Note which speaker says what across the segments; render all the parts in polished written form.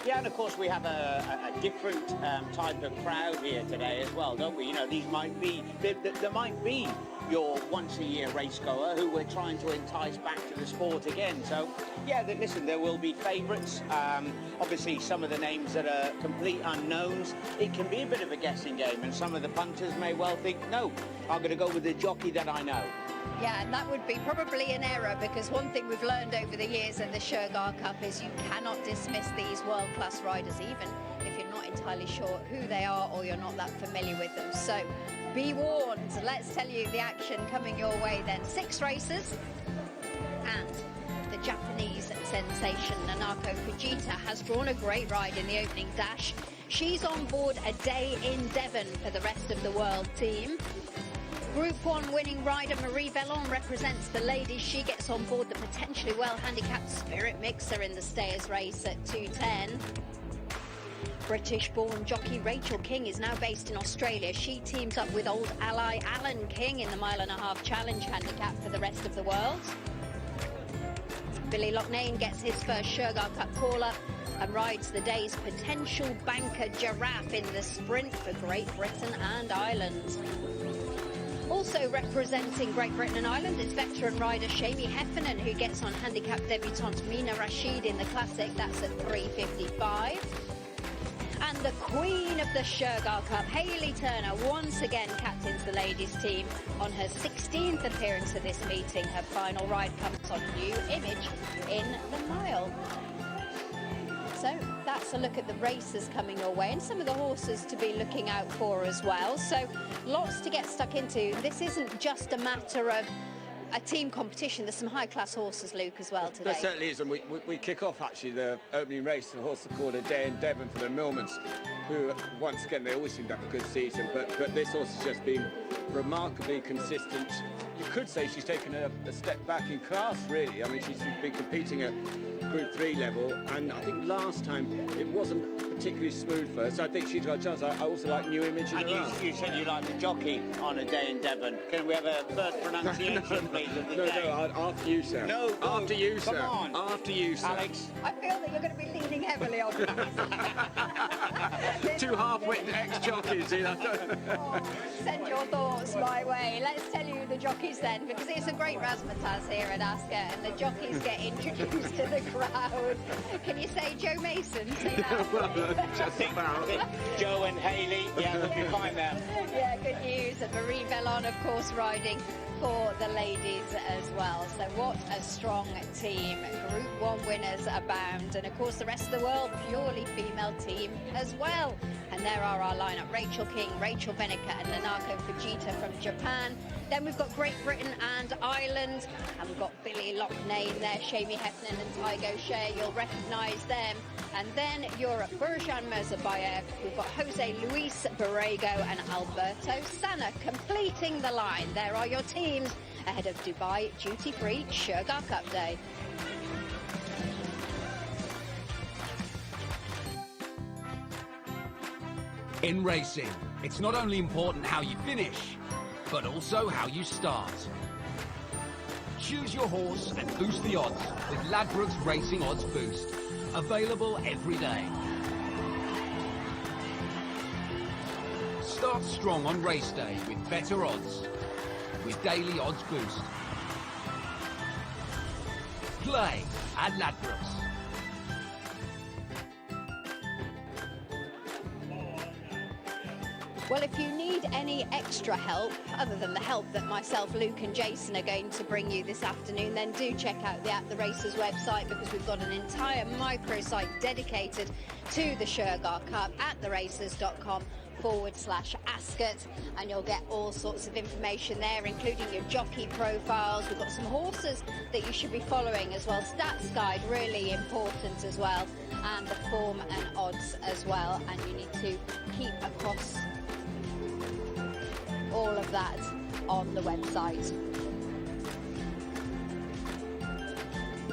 Speaker 1: Yeah, and of course we have a different type of crowd here today as well, don't we? You know, these might be, there might be your once-a-year racegoer who we're trying to entice back to the sport again. So, yeah, listen, there will be favourites. Obviously, some of the names that are complete unknowns, it can be a bit of a guessing game, and some of the punters may well think, no, I'm going to go with the jockey that I know.
Speaker 2: Yeah, and that would be probably an error, because one thing we've learned over the years at the Shergar Cup is you cannot dismiss these world-class riders, even if you're not entirely sure who they are or you're not that familiar with them. So be warned. Let's tell you the action coming your way then. 6 races, and the Japanese sensation Nanako Fujita has drawn a great ride in the opening dash. She's on board a day in Devon for the rest of the world team. Group 1 winning rider Marie Vellon represents the ladies. She gets on board the potentially well-handicapped Spirit Mixer in the Stayers race at 2:10. British-born jockey Rachel King is now based in Australia. She teams up with old ally Alan King in the 1.5 mile challenge handicap for the rest of the world. Billy Loughnane gets his first Shergar Cup call-up and rides the day's potential banker Giraffe in the sprint for Great Britain and Ireland. Also representing Great Britain and Ireland is veteran rider Shamie Heffernan, who gets on handicap debutante Mina Rashid in the Classic. That's at 3:55. And the queen of the Shergar Cup, Hayley Turner, once again captains the ladies team on her 16th appearance at this meeting. Her final ride comes on New Image in the mile. So that's a look at the races coming your way and some of the horses to be looking out for as well. So lots to get stuck into. This isn't just a matter of a team competition. There's some high-class horses, Luke, as well today.
Speaker 3: There certainly is, and we kick off actually the opening race. The horse called A Day in Devon for the Millmans, who once again they always seem to have a good season, but this horse has just been remarkably consistent. You could say she's taken a step back in class, really. I mean, she's been competing at Group 3 level, and I think last time it wasn't particularly smooth for her, so I think she's got a chance. I also like New Image.
Speaker 1: And you said you like the jockey on A Day in Devon. Can we have a first pronunciation, please, of the day?
Speaker 3: No, after you, sir.
Speaker 1: No,
Speaker 3: after you,
Speaker 1: come
Speaker 3: sir.
Speaker 1: on.
Speaker 3: After you, sir.
Speaker 1: Alex.
Speaker 2: I feel that you're going to be leaning heavily on me.
Speaker 3: 2 half-wit ex-jockeys, you know.
Speaker 2: Send your thoughts my way. Let's tell you the jockeys then, because it's a great razzmatazz here at Ascot, and the jockeys get introduced to the crowd. Can you say Joe Mason? Say that.
Speaker 3: Well, just about.
Speaker 1: Joe and Hayley, yeah, we'll be fine there.
Speaker 2: Yeah, good news. And Marie Vellon, of course, riding for the ladies as well. So what a strong team. Group 1 winners abound. And of course, the rest of the world, purely female team as well. And there are our lineup: Rachel King, Rachel Bennica and Nanako Fujita from Japan. Then we've got Great Britain and Ireland. And we've got Billy Loughnane there, Shamie Heffernan and Tygo Shea. You'll recognise them. And then Europe, Burjan Mirzabayev. We've got Jose Luis Borrego and Alberto Sanna completing the line. There are your teams ahead of Dubai Duty Free Shergar Cup Day.
Speaker 4: In racing, it's not only important how you finish, but also how you start. Choose your horse and boost the odds with Ladbrokes Racing Odds Boost. Available every day. Start strong on race day with better odds. With Daily Odds Boost. Play at Ladbrokes.
Speaker 2: Well, if you need any extra help, other than the help that myself, Luke and Jason are going to bring you this afternoon, then do check out the At The Races website, because we've got an entire microsite dedicated to the Shergar Cup at theraces.com/Ascot, and you'll get all sorts of information there, including your jockey profiles. We've got some horses that you should be following as well. Stats guide, really important as well, and the form and odds as well, and you need to keep across all of that on the website.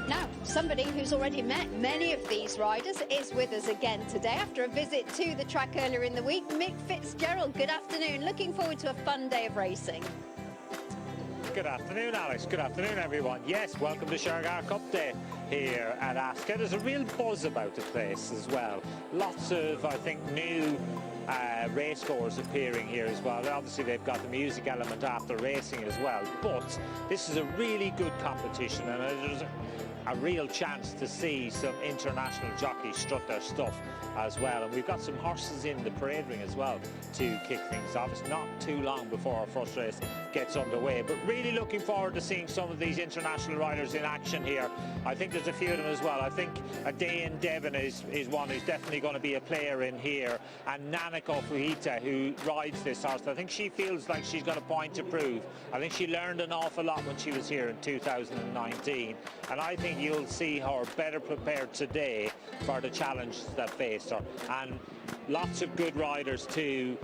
Speaker 2: Now, somebody who's already met many of these riders is with us again today after a visit to the track earlier in the week. Mick Fitzgerald, good afternoon. Looking forward to a fun day of racing.
Speaker 5: Good afternoon, Alex. Good afternoon, everyone. Yes, welcome to Shergar Cup Day here at Ascot. There's a real buzz about the place as well. Lots of, I think, new racegoers appearing here as well. Obviously, they've got the music element after racing as well. But this is a really good competition, and there's a real chance to see some international jockeys strut their stuff as well. And we've got some horses in the parade ring as well to kick things off. It's not too long before our first race gets underway, but really looking forward to seeing some of these international riders in action here. I think there's a few of them as well. I think a day in Devon is one who's definitely going to be a player in here, and Nanako Fuhita, who rides this horse. I think she feels like she's got a point to prove. I think she learned an awful lot when she was here in 2019, and I think you'll see her better prepared today for the challenges that faced her. And lots of good riders to,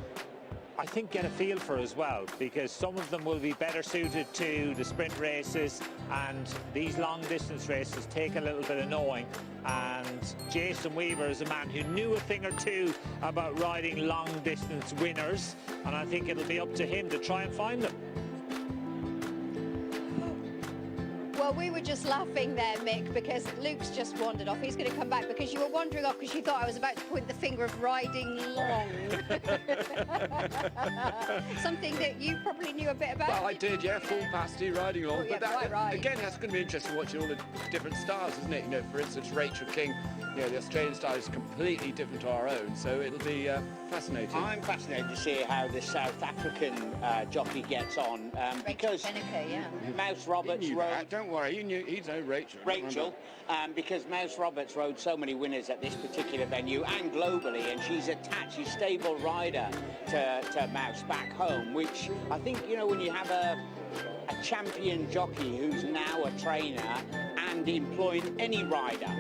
Speaker 5: I think, get a feel for as well, because some of them will be better suited to the sprint races, and these long distance races take a little bit of knowing. And Jason Weaver is a man who knew a thing or two about riding long distance winners, and I think it'll be up to him to try and find them.
Speaker 2: Well, we were just laughing there, Mick, because Luke's just wandered off. He's going to come back because you were wandering off because you thought I was about to point the finger of riding long. Something that you probably knew a bit about.
Speaker 3: Well, I did, yeah, full capacity riding along.
Speaker 2: Oh, yeah,
Speaker 3: but that,
Speaker 2: quite right.
Speaker 3: again, that's going to be interesting watching all the different styles, isn't it? You know, for instance, Rachel King, you know, the Australian style is completely different to our own, so it'll be fascinating.
Speaker 1: I'm fascinated to see how the South African jockey gets on, because
Speaker 2: Beneke, yeah.
Speaker 1: Mouse Roberts
Speaker 3: He knew
Speaker 1: rode...
Speaker 3: that. Don't worry, he's no Rachel.
Speaker 1: Rachel, because Mouse Roberts rode so many winners at this particular venue and globally, and she's attached, she's stable rider to Mouse back home, which I think, you know, when you have a champion jockey who's now a trainer and employing any rider,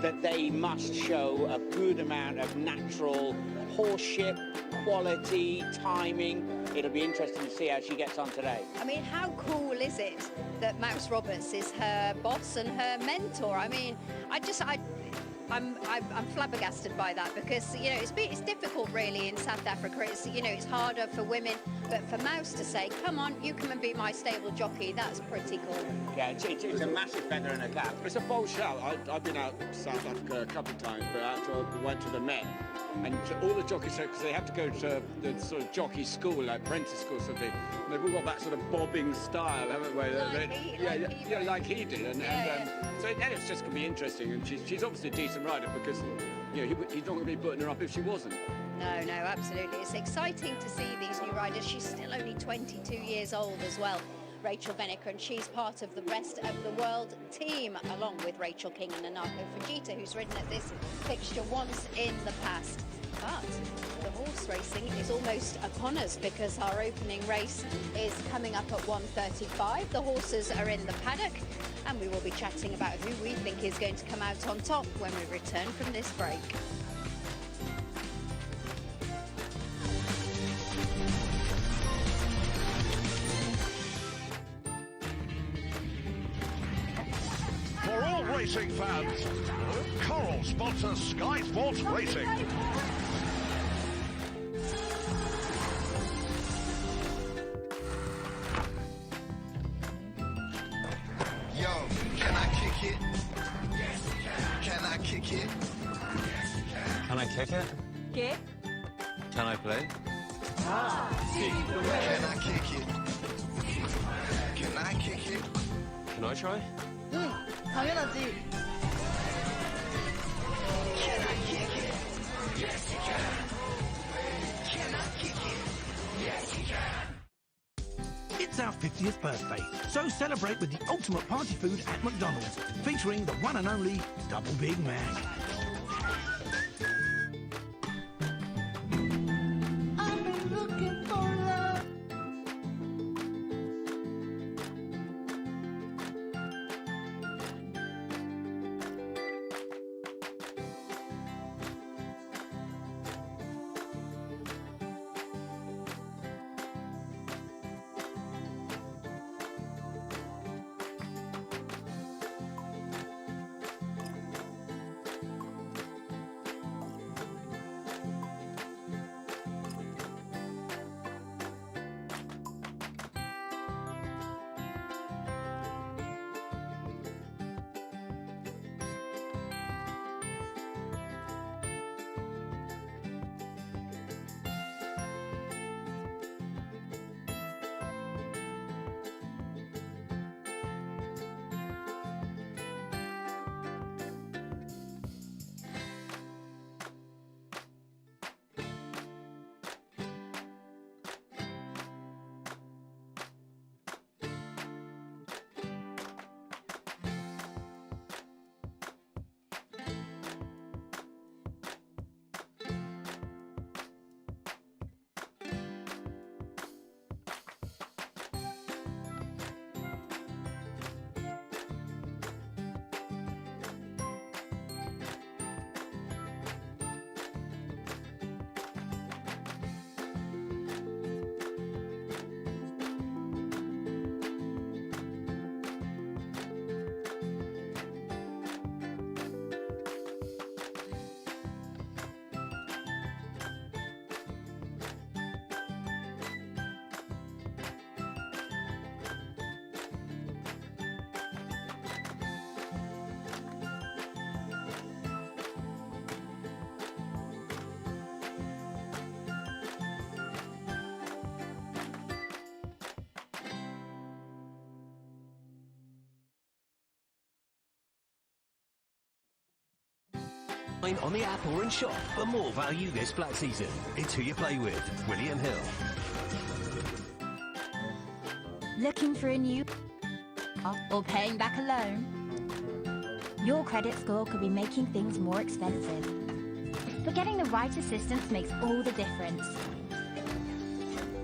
Speaker 1: that they must show a good amount of natural horseship, quality, timing. It'll be interesting to see how she gets on today.
Speaker 2: I mean, how cool is it that Mouse Roberts is her boss and her mentor? I mean, I'm flabbergasted by that, because, you know, it's difficult really in South Africa. It's, you know, it's harder for women, but for Mouse to say, come on, you come and be my stable jockey, that's pretty cool.
Speaker 1: Yeah, it's a massive feather in a cap.
Speaker 3: It's a bold shout. I've been out to South Africa a couple of times, but went to the Met, and all the jockeys, because they have to go to the sort of jockey school, like apprentice school sort of thing. And they've all got that sort of bobbing style, haven't they? Like he did. And so it's just going to be interesting. And she's obviously a decent rider, because, you know, he's not going to be putting her up if she wasn't.
Speaker 2: No, absolutely. It's exciting to see these new riders. She's still only 22 years old as well, Rachel Beneke, and she's part of the rest of the world team, along with Rachel King and Nanako Fujita, who's ridden at this fixture once in the past. But the horse racing is almost upon us, because our opening race is coming up at 1:35. The horses are in the paddock, and we will be chatting about who we think is going to come out on top when we return from this break.
Speaker 6: For all racing fans, Coral sponsors Sky Sports Racing.
Speaker 7: Yo, can I kick it? Yes, you can. Can I kick it? Yes, you can.
Speaker 8: Can I kick it?
Speaker 2: ¿Qué?
Speaker 8: Can I play?
Speaker 7: Can I kick it? Can I kick it?
Speaker 8: Can I try?
Speaker 7: Can I kick it? Yes, you can. Can I kick it? Yes, you can.
Speaker 9: It's our 50th birthday, so celebrate with the ultimate party food at McDonald's, featuring the one and only Double Big Mac.
Speaker 7: I've been looking for love.
Speaker 10: On the app or in shop for more value this Black season. It's who you play with. William Hill.
Speaker 11: Looking for a new or paying back a loan? Your credit score could be making things more expensive. But getting the right assistance makes all the difference.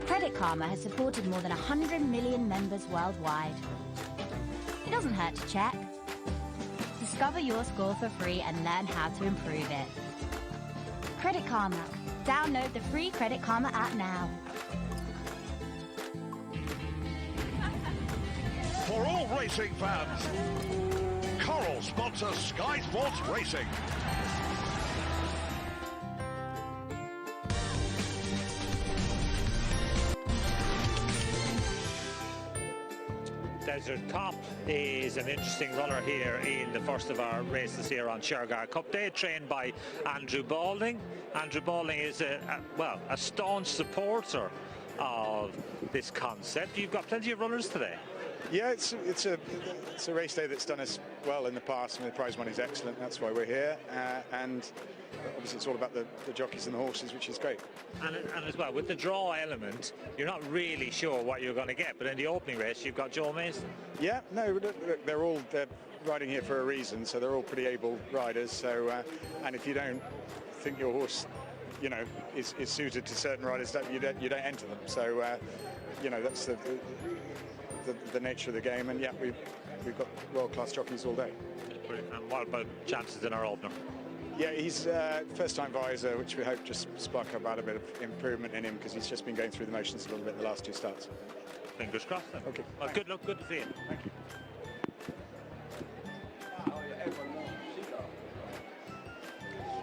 Speaker 11: Credit Karma has supported more than 100 million members worldwide. It doesn't hurt to check. Discover your score for free and learn how to improve it. Credit Karma. Download the free Credit Karma app now.
Speaker 6: For all racing fans, Coral sponsors Sky Sports Racing.
Speaker 5: Desert Cop is an interesting runner here in the first of our races here on Shergar Cup Day, trained by Andrew Balding. Andrew Balding is a staunch supporter of this concept. You've got plenty of runners today.
Speaker 12: Yeah, it's a race day that's done us well in the past, and the prize money is excellent. That's why we're here, and obviously it's all about the jockeys and the horses, which is great.
Speaker 5: And as well, with the draw element, you're not really sure what you're going to get, but in the opening race you've got Joe Mason.
Speaker 12: Yeah, no, look, they're riding here for a reason, so they're all pretty able riders. So, and if you don't think your horse, you know, is suited to certain riders, you don't enter them. So, you know, that's the nature of the game, and yeah, we've got world-class jockeys all day.
Speaker 5: Brilliant. And what about chances in our opener?
Speaker 12: Yeah, he's first-time visor, which we hope just spark about a bit of improvement in him, because he's just been going through the motions a little bit the last two starts.
Speaker 5: Fingers crossed then.
Speaker 12: Okay.
Speaker 5: Well, good luck, good to see you.
Speaker 12: Thank you.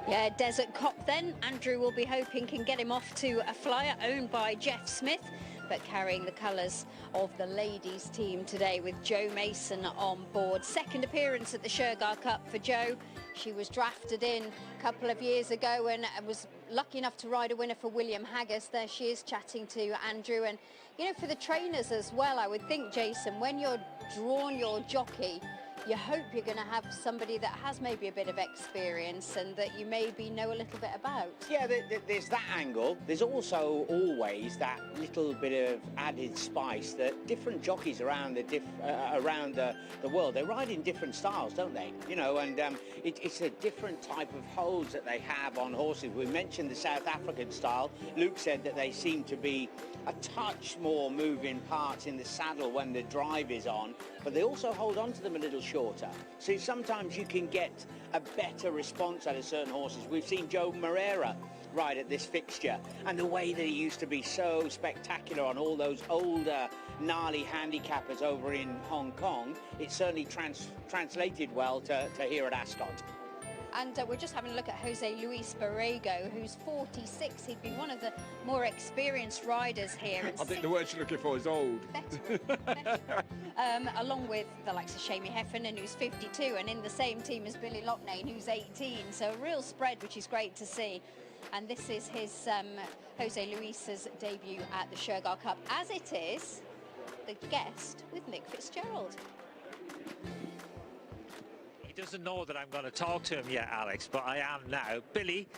Speaker 2: Yeah, Desert Cop then. Andrew will be hoping can get him off to a flyer owned by Jeff Smith, but carrying the colours of the ladies team today with Joe Mason on board. Second appearance at the Shergar Cup for Joe. She was drafted in a couple of years ago and was lucky enough to ride a winner for William Haggis. There she is chatting to Andrew. And, you know, for the trainers as well, I would think, Jason, when you're drawn your jockey, you hope you're going to have somebody that has maybe a bit of experience and that you maybe know a little bit about.
Speaker 1: Yeah, there's that angle. There's also always that little bit of added spice that different jockeys around the world, they ride in different styles, don't they? You know, and it's a different type of holds that they have on horses. We mentioned the South African style. Luke said that they seem to be a touch more moving parts in the saddle when the drive is on, but they also hold on to them a little shorter. So sometimes you can get a better response out of certain horses. We've seen Joe Moreira ride at this fixture, and the way that he used to be so spectacular on all those older, gnarly handicappers over in Hong Kong, it certainly translated well to here at Ascot.
Speaker 2: And we're just having a look at Jose Luis Borrego, who's 46. He'd be one of the more experienced riders here.
Speaker 3: I think the word you're looking for is old.
Speaker 2: Better. Along with the likes of Shamie Heffernan, who's 52, and in the same team as Billy Loughnane, who's 18. So a real spread, which is great to see. And this is his Jose Luis's debut at the Shergar Cup, as it is the guest with Mick Fitzgerald.
Speaker 5: He doesn't know that I'm going to talk to him yet, Alex, but I am now. Billy,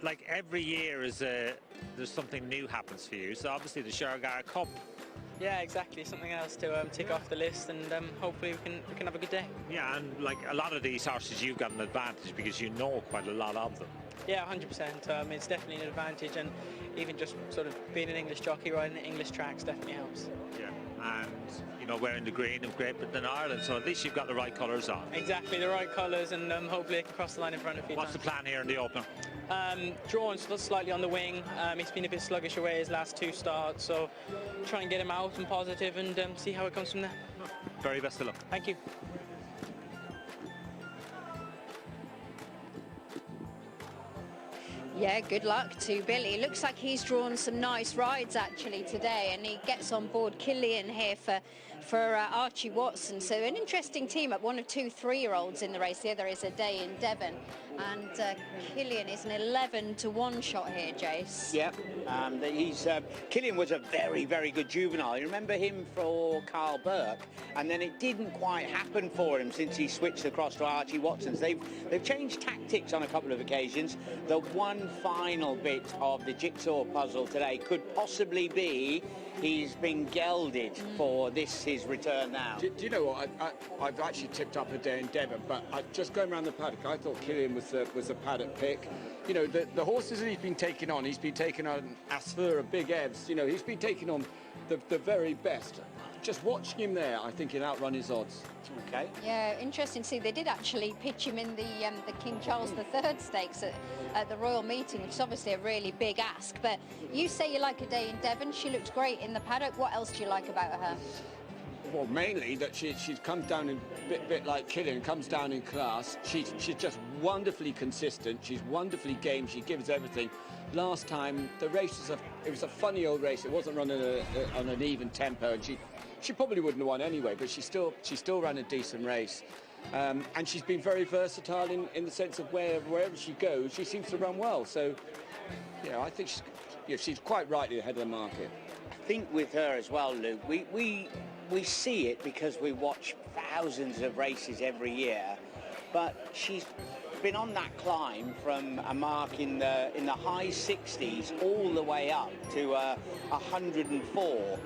Speaker 5: like every year there's something new happens for you. So obviously the Shergar Cup.
Speaker 13: Yeah, exactly. Something else to tick off the list, and hopefully we can have a good day.
Speaker 5: Yeah, and like a lot of these horses, you've got an advantage because you know quite a lot of them.
Speaker 13: Yeah, 100%. It's definitely an advantage, and even just sort of being an English jockey riding English tracks definitely helps.
Speaker 5: Yeah, and you know, wearing the green of Great Britain and Ireland, so at least you've got the right colours on.
Speaker 13: Exactly, the right colours, and hopefully I can cross the line in front of you.
Speaker 5: What's the plan here in the opener?
Speaker 13: Drawn slightly on the wing. He's been a bit sluggish away his last two starts, so try and get him out and positive and see how it comes from there.
Speaker 5: Very best of luck.
Speaker 13: Thank you.
Speaker 2: Yeah, good luck to Billy. Looks like he's drawn some nice rides actually today, and he gets on board Killian here for Archie Watson. So an interesting team up, one of two 3-year-olds in the race. The other is a day in Devon. And Killian is an 11-to-1 shot here, Jace.
Speaker 1: Yep, Killian was a very, very good juvenile. You remember him for Carl Burke, and then it didn't quite happen for him since he switched across to Archie Watson's. They've changed tactics on a couple of occasions. The one final bit of the jigsaw puzzle today could possibly be he's been gelded for his return now.
Speaker 3: Do you know what? I've actually tipped up a day in Devon, but just going around the paddock, I thought Killian was a paddock pick. You know, the horses that he's been taking on Asfur, Big Evs. You know, he's been taking on the very best. Just watching him there, I think he'll outrun his odds.
Speaker 1: Okay.
Speaker 2: Yeah, interesting to see. They did actually pitch him in the King Charles III Stakes at the Royal Meeting, which is obviously a really big ask. But you say you like a day in Devon. She looked great in the paddock. What else do you like about her?
Speaker 3: Well, mainly that she comes down in bit like Killian, comes down in class. She's just wonderfully consistent. She's wonderfully game. She gives everything. Last time the race it was a funny old race. It wasn't run on an even tempo, and she probably wouldn't have won anyway. But she still ran a decent race, and she's been very versatile in the sense of wherever she goes, she seems to run well. So, you know, I think she's quite rightly ahead of the market.
Speaker 1: I think with her as well, Luke, we see it because we watch thousands of races every year, but she's been on that climb from a mark in the high 60s all the way up to 104.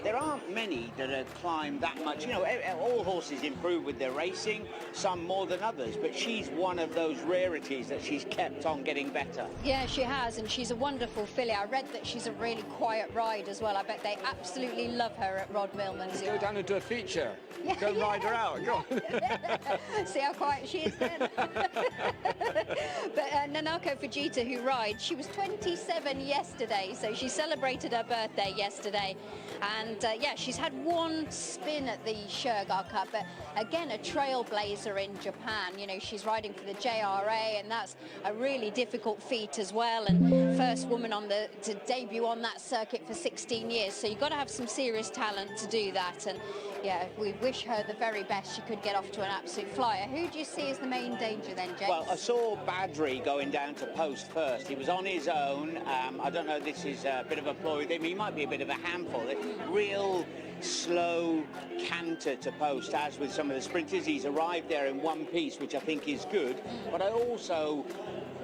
Speaker 1: There aren't many that have climbed that much. You know, all horses improve with their racing, some more than others, but she's one of those rarities that she's kept on getting better.
Speaker 2: Yeah, she has, and she's a wonderful filly. I read that she's a really quiet ride as well. I bet they absolutely love her at Rod Millman's.
Speaker 3: Go down and do a feature.
Speaker 2: Yeah,
Speaker 3: Go and ride her out. Go on.
Speaker 2: See how quiet she is then. But Nanako Fujita, who rides, she was 27 yesterday, so she celebrated her birthday yesterday. And yeah, she's had one spin at the Shergar Cup, but again, a trailblazer in Japan. You know, she's riding for the JRA, and that's a really difficult feat as well. And first woman to debut on that circuit for 16 years. So you've got to have some serious talent to do that. And yeah, we wish her the very best. She could get off to an absolute flyer. Who do you see as the main danger then, James?
Speaker 1: Well, I saw Badri going down to post first. He was on his own. I don't know, this is a bit of a ploy with him. He might be a bit of a handful. Real slow canter to post, as with some of the sprinters. He's arrived there in one piece, which I think is good. But I also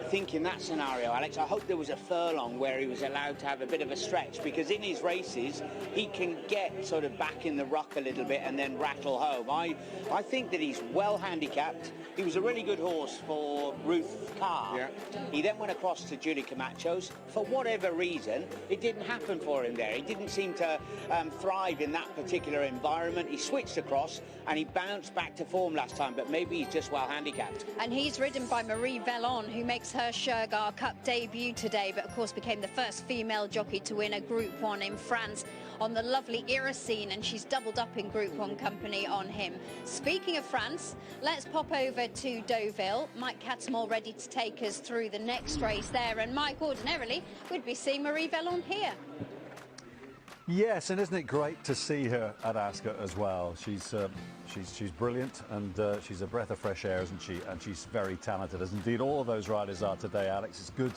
Speaker 1: think in that scenario, Alex, I hope there was a furlong where he was allowed to have a bit of a stretch, because in his races he can get sort of back in the ruck a little bit and then rattle home. I think that he's well handicapped. He was a really good horse for Ruth Carr. Yeah. He then went across to Julie Camacho's. For whatever reason, it didn't happen for him there. He didn't seem to thrive in that particular environment. He switched across and he bounced back to form last time, but maybe he's just well handicapped.
Speaker 2: And he's ridden by Marie Vellon, who makes her Shergar Cup debut today, but of course became the first female jockey to win a Group 1 in France on the lovely Iracine, and she's doubled up in Group 1 company on him. Speaking of France, let's pop over to Deauville. Mike Cattermole ready to take us through the next race there, and Mike, ordinarily we'd be seeing Marie Vellon here.
Speaker 14: Yes, and isn't it great to see her at Ascot as well? She's brilliant, and she's a breath of fresh air, isn't she? And she's very talented, as indeed all of those riders are today, Alex. It's good.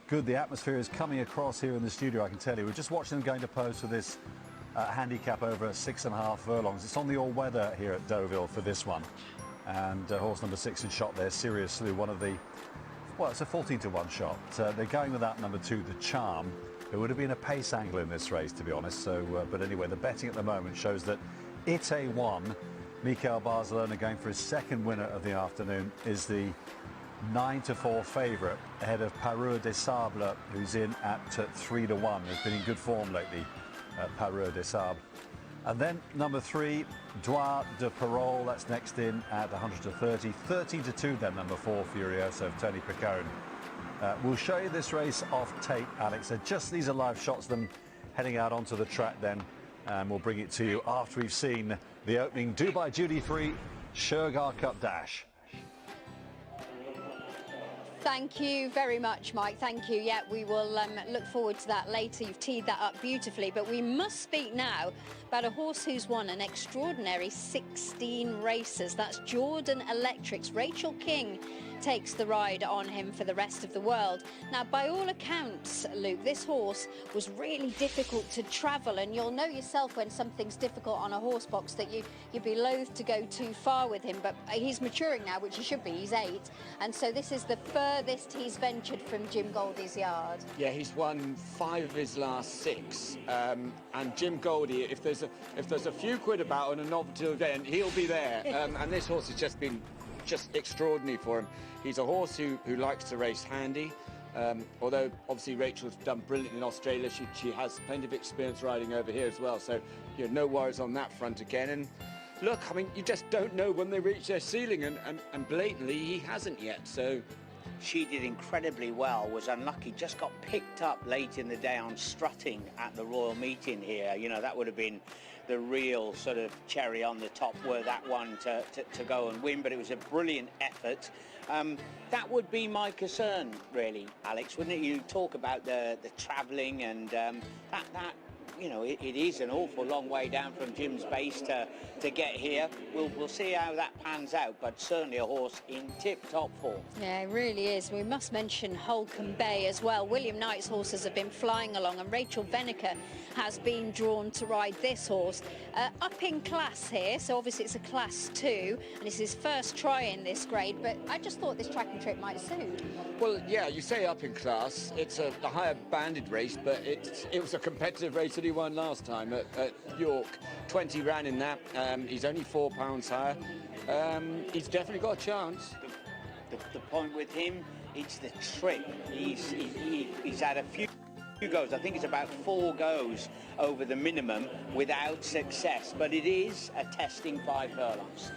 Speaker 14: The atmosphere is coming across here in the studio, I can tell you. We're just watching them going to post for this handicap over 6.5 furlongs. It's on the all-weather here at Deauville for this one. And horse number 6 in shot there, seriously, one of the... Well, it's a 14-to-1 shot. They're going with that number 2, the Charm. There would have been a pace angle in this race, to be honest. So, but anyway, the betting at the moment shows that Ite 1, Mikel Barcelona going for his second winner of the afternoon, is the 9-to-4 favourite ahead of Parure des Sables, who's in at 3-to-1. He's been in good form lately, Parure des Sables. And then number 3, Droit de Parole, that's next in at 100-to-30. 13-to-2 then number 4, Furioso of Tony Picone. We'll show you this race off tape, Alex. So just these are live shots of them heading out onto the track then, and we'll bring it to you after we've seen the opening Dubai Duty Free Shergar Cup Dash.
Speaker 2: Thank you very much, Mike. Thank you. Yeah, we will look forward to that later. You've teed that up beautifully. But we must speak now about a horse who's won an extraordinary 16 races. That's Jordan Electric's Rachel King takes the ride on him for the rest of the world. Now, by all accounts, Luke, this horse was really difficult to travel, and you'll know yourself when something's difficult on a horse box that you'd be loath to go too far with him, but he's maturing now, which he should be. He's 8, and so this is the furthest he's ventured from Jim Goldie's yard.
Speaker 3: Yeah, he's won 5 of his last 6, and Jim Goldie, if there's a few quid about on a novelty event, he'll be there. And this horse has just been extraordinary for him. He's a horse who likes to race handy. Although obviously Rachel's done brilliant in Australia, she has plenty of experience riding over here as well. So no worries on that front again. And look, I mean, you just don't know when they reach their ceiling, and blatantly he hasn't yet. So
Speaker 1: she did incredibly well, was unlucky, just got picked up late in the day on strutting at the Royal Meeting here. That would have been the real sort of cherry on the top were that one to go and win, but it was a brilliant effort. That would be my concern, really, Alex, wouldn't it? You talk about the travelling and that it is an awful long way down from Jim's base to get here. We'll see how that pans out, but certainly a horse in tip-top form.
Speaker 2: Yeah, it really is. We must mention Holcombe Bay as well. William Knight's horses have been flying along, and Rachel Veneker has been drawn to ride this horse. Up in class here, so obviously it's a Class 2, and it's his first try in this grade, but I just thought this track and trip might suit.
Speaker 3: Well, yeah, you say up in class. It's a higher banded race, but it was a competitive race that he won last time at York. 20 ran in that. He's only £4 higher. He's definitely got a chance.
Speaker 1: The point with him, it's the trip. He's had a few goes. I think it's about 4 goes over the minimum without success, but it is a testing 5 furlongs.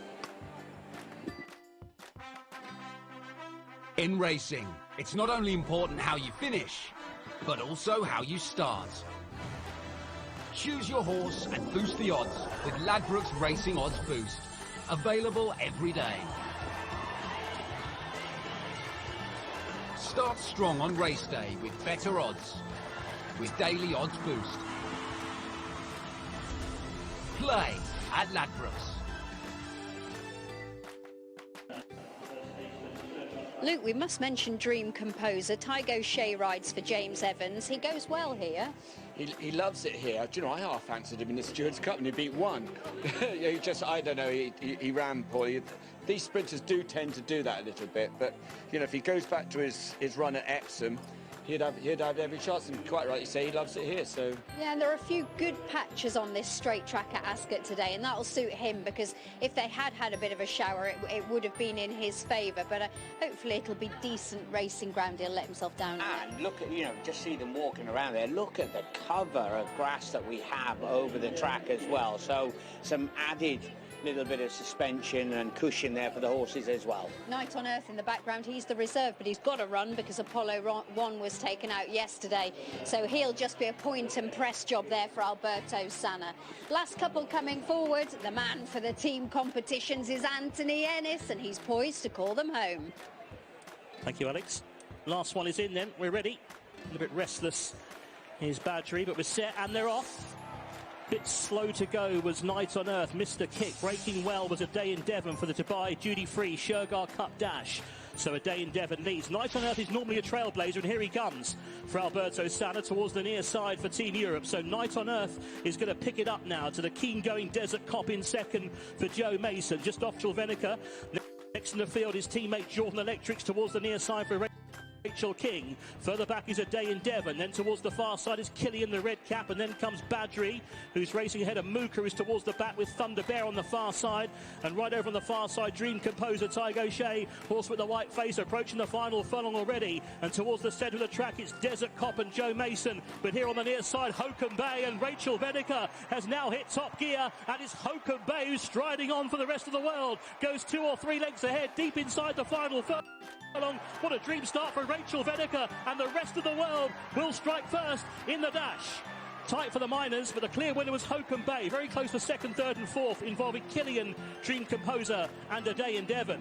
Speaker 4: In racing, it's not only important how you finish, but also how you start. Choose your horse and boost the odds with Ladbrokes Racing Odds Boost. Available every day. Start strong on race day with better odds. With Daily Odds Boost. Play at Ladbrokes.
Speaker 2: Luke, we must mention Dream Composer. Tygo Shea rides for James Evans. He goes well here.
Speaker 3: He loves it here. Do you know, I half fancied him in the Stewards' Cup and he beat 1. I don't know, he ran poorly. These sprinters do tend to do that a little bit, but, if he goes back to his run at Epsom, he'd have every chance, and quite right you say he loves it here. So
Speaker 2: yeah, and there are a few good patches on this straight track at Ascot today, and that'll suit him, because if they had a bit of a shower, it would have been in his favour. But hopefully it'll be decent racing ground. He'll let himself down.
Speaker 1: And look at, just see them walking around there. Look at the cover of grass that we have over the track as well. So some added little bit of suspension and cushion there for the horses as well.
Speaker 2: Night on Earth in the background. He's the reserve, but he's got to run because Apollo 1 was taken out yesterday. So he'll just be a point and press job there for Alberto Sanna. Last couple coming forward. The man for the team competitions is Anthony Ennis, and he's poised to call them home.
Speaker 15: Thank you, Alex. Last one is in then. We're ready. A little bit restless is Badgery, but we're set and they're off. Bit slow to go was Night on Earth, missed the kick. Breaking well was A Day in Devon for the Dubai duty-free Shergar Cup Dash. So A Day in Devon leads. Night on Earth is normally a trailblazer, and here he comes for Alberto Sanna towards the near side for Team Europe. So Night on Earth is going to pick it up now to the keen-going Desert Cop in second for Joe Mason, just off Veneker. Next in the field is teammate Jordan Electrics towards the near side for Rachel King. Further back is A Day in Devon. Then towards the far side is Killian, the red cap. And then comes Badgery, who's racing ahead of Mooka, who's towards the back with Thunder Bear on the far side. And right over on the far side, Dream Composer, Tygo Shea, horse with the white face, approaching the final furlong already. And towards the centre of the track, it's Desert Cop and Joe Mason. But here on the near side, Holcombe Bay, and Rachel Veneker has now hit top gear. And it's Holcombe Bay who's striding on for the rest of the world. Goes 2 or 3 lengths ahead, deep inside the final furlong. What a dream start for Rachel Veneker, and the rest of the world will strike first in the dash. Tight for the minors, but the clear winner was Holcombe Bay, very close for second, third and fourth, involving Killian, Dream Composer and A Day in Devon.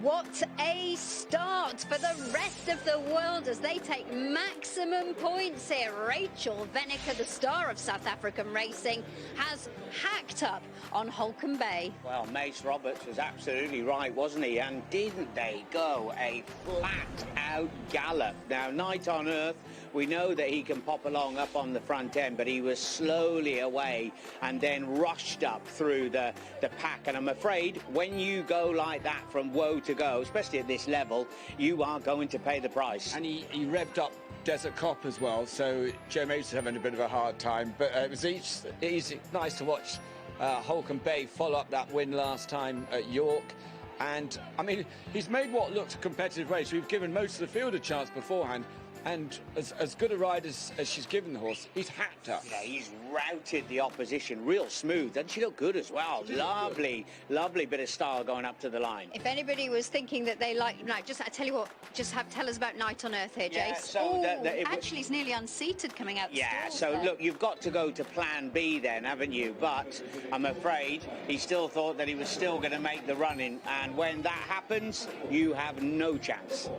Speaker 2: What a start for the rest of the world as they take maximum points here. Rachel Venneker, the star of South African racing, has hacked up on Holcomb Bay.
Speaker 1: Well, Mace Roberts was absolutely right, wasn't he? And didn't they go a flat-out gallop? Now, Night on Earth, we know that he can pop along up on the front end, but he was slowly away and then rushed up through the pack. And I'm afraid when you go like that from woe to go, especially at this level, you are going to pay the price.
Speaker 3: And he revved up Desert Cop as well, so Joe Mace is having a bit of a hard time. But it was nice to watch Holcomb Bay follow up that win last time at York. And, I mean, he's made what looked a competitive race. We've given most of the field a chance beforehand. And as good a ride as she's given the horse, he's hacked up.
Speaker 1: Yeah, he's routed the opposition real smooth. Doesn't she look good as well? Lovely, lovely bit of style going up to the line.
Speaker 2: If anybody was thinking that they like... No, just, I tell you what, tell us about Night on Earth here,
Speaker 1: Yeah,
Speaker 2: Jace.
Speaker 1: so
Speaker 2: Actually, he's nearly unseated coming out the
Speaker 1: Yeah,
Speaker 2: stalls
Speaker 1: so
Speaker 2: there.
Speaker 1: look, you've got to go to plan B then, haven't you? But I'm afraid he still thought that he was still going to make the run-in. And when that happens, you have no chance.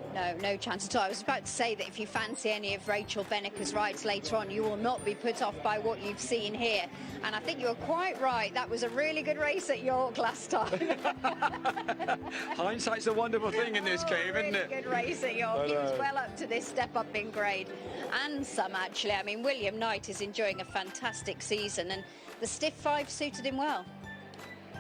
Speaker 2: No chance at all. I was about to say that if you fancy any of Rachel Venneker's rides later on, you will not be put off by what you've seen here. And I think you're quite right. That was a really good race at York last time.
Speaker 3: Hindsight's a wonderful thing in this game, isn't it?
Speaker 2: Good race at York. He was well up to this step up in grade. And some, actually. I mean, William Knight is enjoying a fantastic season, and the stiff 5 suited him well.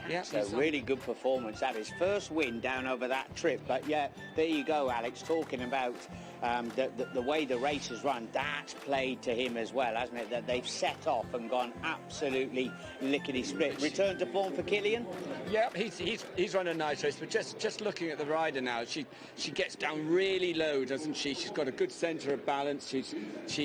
Speaker 1: Yeah, so really good performance. That is first win down over that trip. But yeah, there you go, Alex, talking about the way the race has run. That's played to him as well, hasn't it? That they've set off and gone absolutely lickety-split. Return to form for Killian?
Speaker 3: Yeah, he's run a nice race, but just looking at the rider now, she gets down really low, doesn't she? She's got a good centre of balance. She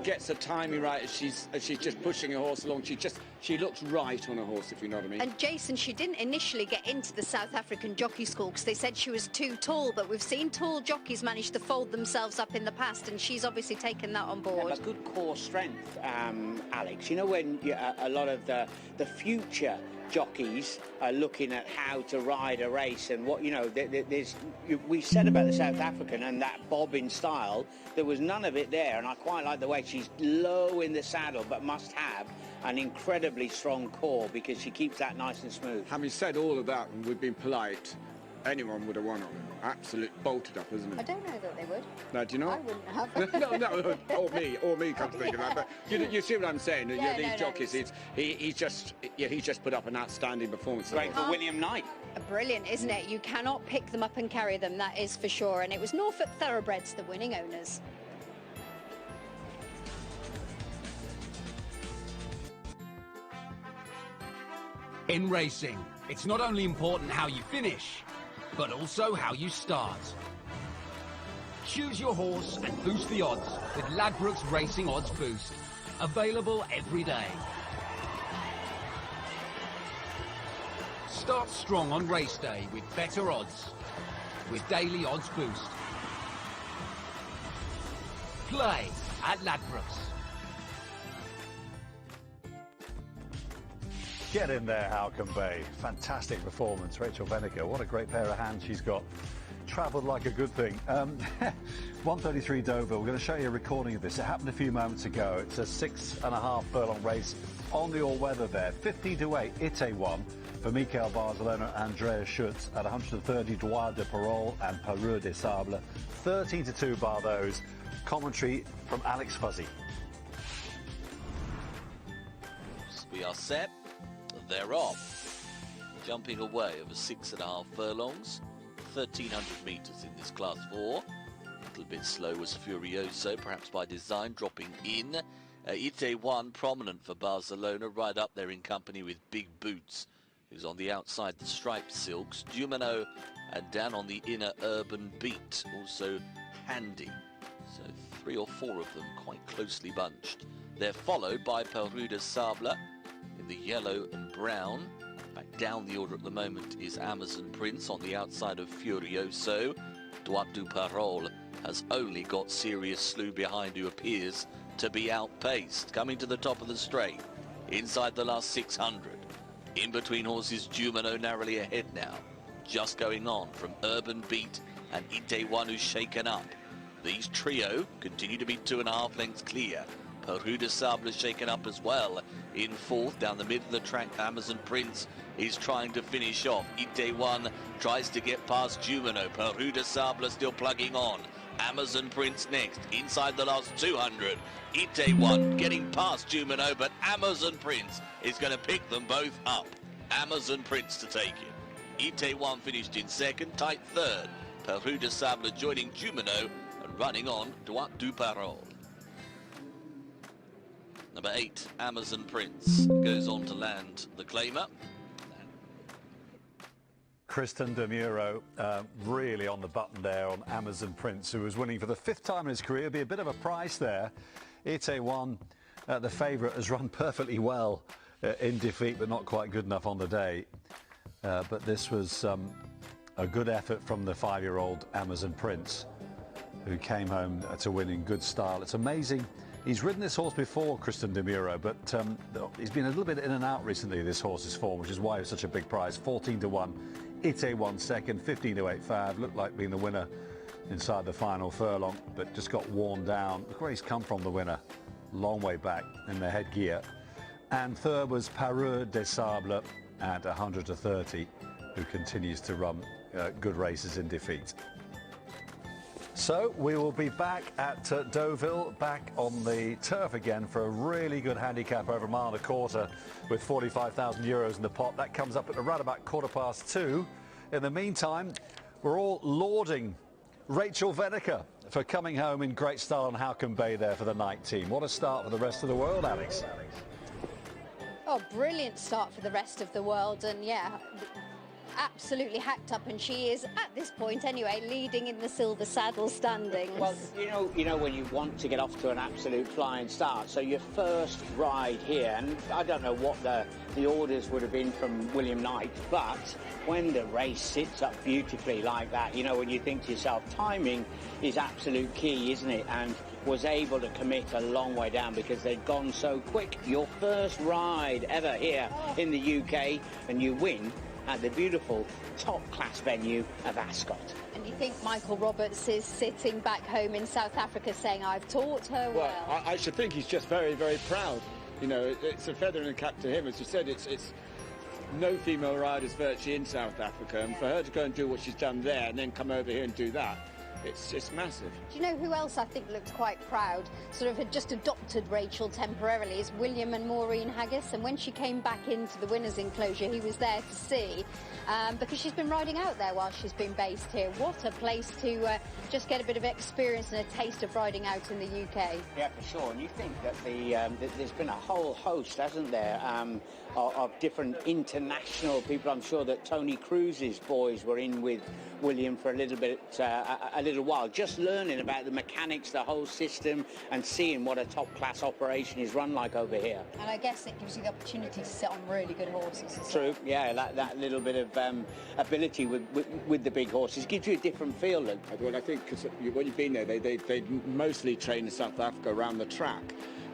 Speaker 3: gets the timing right as she's just pushing a horse along. She looks right on a horse, if you know what I mean.
Speaker 2: And Jason, she didn't initially get into the South African jockey school because they said she was too tall, but we've seen tall jockeys manage to fold themselves up in the past, and she's obviously taken that on board.
Speaker 1: Yeah, but good core strength, Alex. You know, when a lot of the future jockeys are looking at how to ride a race, and what, you know, we said about the South African and that bobbing style, there was none of it there, and I quite like the way she's low in the saddle but must have an incredibly strong core because she keeps that nice and smooth.
Speaker 3: Having said all of that, and we've been polite, anyone would have won on them. Absolute bolted up, isn't it?
Speaker 2: I don't know that they would.
Speaker 3: No, do you not?
Speaker 2: I wouldn't have.
Speaker 3: no, or me, come to think of that. But you see what I'm saying?
Speaker 2: Yeah,
Speaker 3: these jockeys, he's just put up an outstanding performance.
Speaker 1: Great for William Knight.
Speaker 2: Brilliant, isn't it? You cannot pick them up and carry them, that is for sure. And it was Norfolk Thoroughbreds, the winning owners.
Speaker 4: In racing, it's not only important how you finish, but also how you start. Choose your horse and boost the odds with Ladbrokes Racing Odds Boost. Available every day. Start strong on race day with better odds. With Daily Odds Boost. Play at Ladbrokes.
Speaker 14: Get in there, Holcomb Bay. Fantastic performance. Rachel Venneker, what a great pair of hands she's got. Travelled like a good thing. 133 Dover, we're going to show you a recording of this. It happened a few moments ago. It's a 6.5 furlong race on the all-weather there. 50-8, Ite won for Michael Barcelona and Andreas Schutz at 130 Droit de Parole and Parure des Sables. 13-2 bar those. Commentary from Alex Fuzzy.
Speaker 16: We are set. They're off. Jumping away over 6.5 furlongs. 1,300 metres in this class 4. A little bit slow was Furioso, perhaps by design, dropping in. Ite 1, prominent for Barcelona, right up there in company with Big Boots, who's on the outside, the striped silks. Dumino and Dan on the inner Urban Beat, also handy. So 3 or 4 of them quite closely bunched. They're followed by Parure des Sables in the yellow and brown. Back down the order at the moment is Amazon Prince on the outside of Furioso. Droit de Parole has only got Serious Slew behind, who appears to be outpaced. Coming to the top of the straight, inside the last 600. In between horses, Dumino narrowly ahead now. just going on from Urban Beat and Ite1 who's shaken up. These trio continue to be 2.5 lengths clear. Peru de Sable is shaken up as well. In fourth, down the middle of the track, Amazon Prince is trying to finish off. Ite1 tries to get past Jumino. Peru de Sable still plugging on. Amazon Prince next, inside the last 200. Ite1 getting past Jumino, but Amazon Prince is going to pick them both up. Amazon Prince to take it. Ite1 finished in second, tight third. Peru de Sable joining Jumino and running on Droit du Parole. Number 8, Amazon Prince, goes on to land the claimer.
Speaker 14: Kristen De Muro really on the button there on Amazon Prince, who was winning for the 5th time in his career. Be a bit of a price there. Ite1, the favourite, has run perfectly well in defeat, but not quite good enough on the day. But this was a good effort from the 5-year-old Amazon Prince, who came home to win in good style. It's amazing. He's ridden this horse before, Kristen De Muro, but he's been a little bit in and out recently, this horse's form, which is why it's such a big prize. 14-1, Ite1 second, 15-8 Fab, looked like being the winner inside the final furlong, but just got worn down. Look where he's come from, the winner, long way back in the headgear. And third was Peru de Sable at 100-30, who continues to run good races in defeat. So we will be back at Deauville, back on the turf again for a really good handicap over a mile and a quarter with 45,000 euros in the pot. That comes up at around about 2:15. In the meantime, we're all lauding Rachel Veneker for coming home in great style on Howcombe Bay there for the night team. What a start for the rest of the world, Alex.
Speaker 2: Oh, brilliant start for the rest of the world, and yeah, absolutely hacked up, and she is, at this point anyway, leading in the silver saddle standings.
Speaker 1: Well, you know when you want to get off to an absolute flying start, so your first ride here, and I don't know what the orders would have been from William Knight, but when the race sits up beautifully like that, you know, when you think to yourself, timing is absolute key, isn't it? And was able to commit a long way down because they'd gone so quick. Your first ride ever here in the UK, and you win at the beautiful top-class venue of Ascot.
Speaker 2: And you think Michael Roberts is sitting back home in South Africa saying, I've taught her well?
Speaker 3: Well, I should think he's just very, very proud. You know, it's a feather in the cap to him. As you said, it's no female riders virtually in South Africa, and for her to go and do what she's done there and then come over here and do that, it's massive.
Speaker 2: Do you know who else I think looked quite proud, sort of had just adopted Rachel temporarily, is William and Maureen Haggis, and when she came back into the winner's enclosure he was there to see, because she's been riding out there while she's been based here. What a place to just get a bit of experience and a taste of riding out in the UK.
Speaker 1: Yeah, for sure, and you think that there's been a whole host, hasn't there, of different international people. I'm sure that Tony Cruz's boys were in with William for a little bit, a little while, just learning about the mechanics, the whole system, and seeing what a top-class operation is run like over here.
Speaker 2: And I guess it gives you the opportunity to sit on really good horses.
Speaker 1: True, yeah, that little bit of ability with the big horses gives you a different feel. Luke.
Speaker 3: Well, I think because when you've been there, they mostly train in South Africa around the track.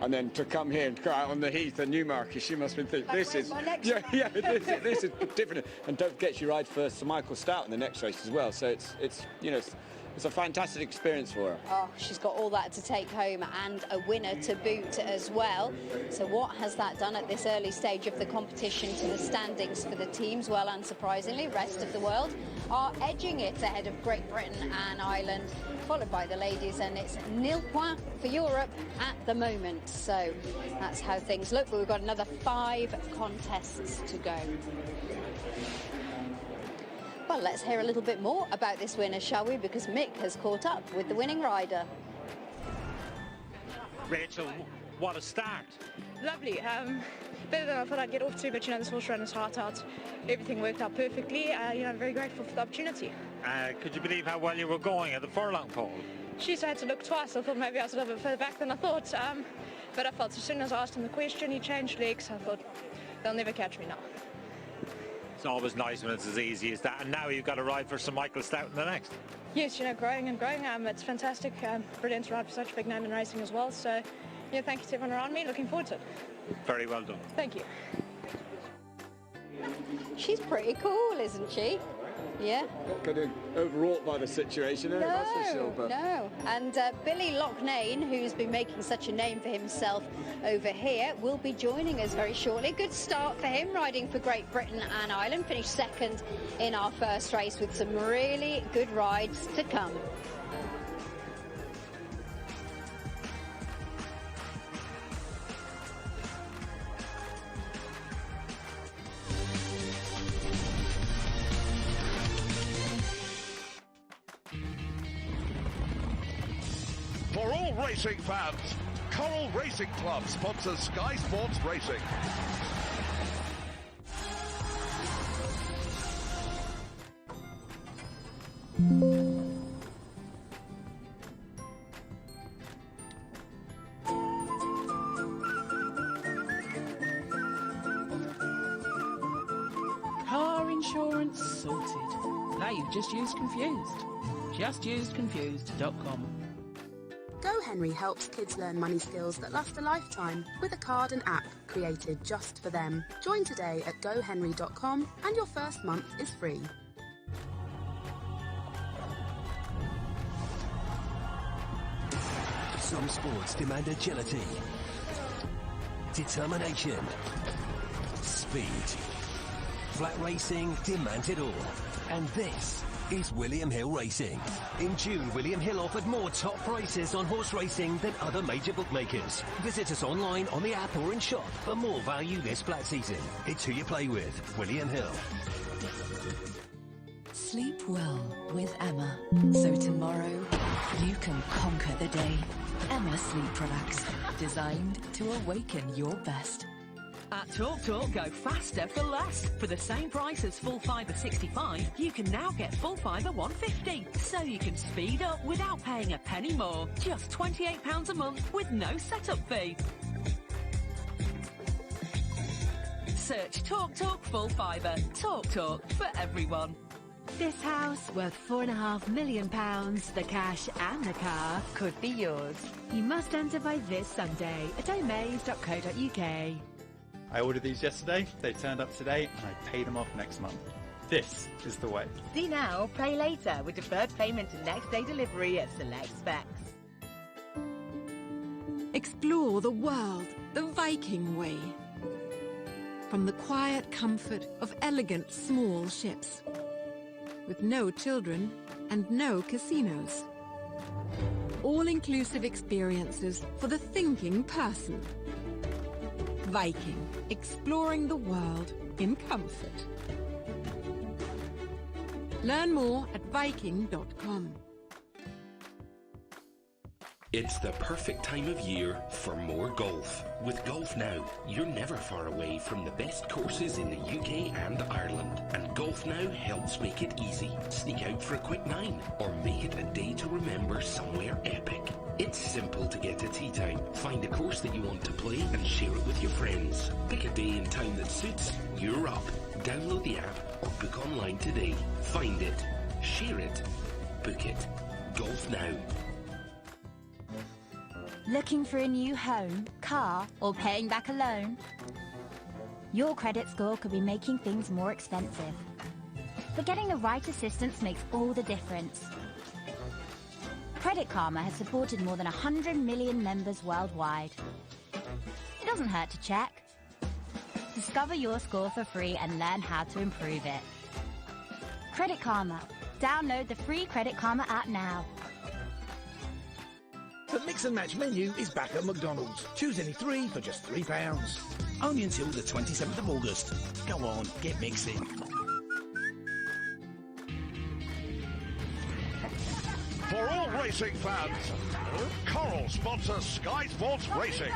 Speaker 3: And then to come here and go out on the heath at Newmarket, she must have been thinking, this is this is different. And don't forget, she rides for Sir Michael Stout in the next race as well. So it's you know, it's a fantastic experience for her.
Speaker 2: Oh, she's got all that to take home and a winner to boot as well. So what has that done at this early stage of the competition to the standings for the teams? Well, unsurprisingly, rest of the world are edging it ahead of Great Britain and Ireland, followed by the ladies, and it's nil point for Europe at the moment. So that's how things look, but we've got another 5 contests to go. Well, let's hear a little bit more about this winner, shall we? Because Mick has caught up with the winning rider.
Speaker 5: Rachel, what a start.
Speaker 17: Lovely. Better than I thought I'd get off to, but you know, this horse ran his heart out. Everything worked out perfectly. You know, I'm very grateful for the opportunity.
Speaker 5: Could you believe how well you were going at the furlong pole?
Speaker 17: She had to look twice. I thought maybe I was a little bit further back than I thought. But I felt as soon as I asked him the question, he changed legs. I thought, they'll never catch me now.
Speaker 5: It's always nice when it's as easy as that. And now you've got to ride for Sir Michael Stout in the next.
Speaker 17: Yes, you know, growing and growing. It's fantastic. Brilliant to ride for such a big name in racing as well. So, yeah, thank you to everyone around me. Looking forward to it.
Speaker 5: Very well done.
Speaker 17: Thank you.
Speaker 2: She's pretty cool, isn't she? Yeah.
Speaker 3: Not getting overwrought by the situation, that's for sure. But
Speaker 2: No, and Billy Loughnane, who's been making such a name for himself over here, will be joining us very shortly. Good start for him, riding for Great Britain and Ireland. Finished second in our first race with some really good rides to come.
Speaker 6: For all racing fans, Coral Racing Club sponsors Sky Sports Racing.
Speaker 18: Car insurance sorted. Now you've just used Confused. Just use confused.com.
Speaker 19: GoHenry helps kids learn money skills that last a lifetime with a card and app created just for them. Join today at gohenry.com and your first month is free.
Speaker 10: Some sports demand agility, determination, speed. Flat racing demands it all. And this is William Hill Racing. In June, William Hill offered more top prices on horse racing than other major bookmakers. Visit us online, on the app or in shop for more value this flat season. It's who you play with. William Hill.
Speaker 20: Sleep well with Emma, so tomorrow you can conquer the day. Emma Sleep Relax, designed to awaken your best.
Speaker 21: At TalkTalk, go faster for less. For the same price as full fibre 65, you can now get full fibre 150. So you can speed up without paying a penny more. Just £28 a month with no setup fee. Search TalkTalk Full Fibre. TalkTalk for everyone.
Speaker 22: This house, worth £4.5 million, the cash and the car, could be yours. You must enter by this Sunday at omaze.co.uk.
Speaker 23: I ordered these yesterday, they turned up today, and I pay them off next month. This is the way.
Speaker 22: See now, pay later with deferred payment and next day delivery at select specs.
Speaker 24: Explore the world the Viking way. From the quiet comfort of elegant small ships. With no children and no casinos. All-inclusive experiences for the thinking person. Viking, exploring the world in comfort. Learn more at Viking.com.
Speaker 25: It's the perfect time of year for more golf. With Golf Now, you're never far away from the best courses in the UK and Ireland. And Golf Now helps make it easy. Sneak out for a quick 9 or make it a day to remember somewhere epic. It's simple to get to tee time. Find a course that you want to play and share it with your friends. Pick a day and time that suits. You're up. Download the app or book online today. Find it, share it, book it. Golf Now.
Speaker 11: Looking for a new home, car, or paying back a loan? Your credit score could be making things more expensive. But getting the right assistance makes all the difference. Credit Karma has supported more than 100 million members worldwide. It doesn't hurt to check. Discover your score for free and learn how to improve it. Credit Karma. Download the free Credit Karma app now.
Speaker 9: The Mix and Match menu is back at McDonald's. Choose any 3 for just £3. Only until the 27th of August. Go on, get mixing.
Speaker 6: For all racing fans, Coral sponsors Sky Sports Racing.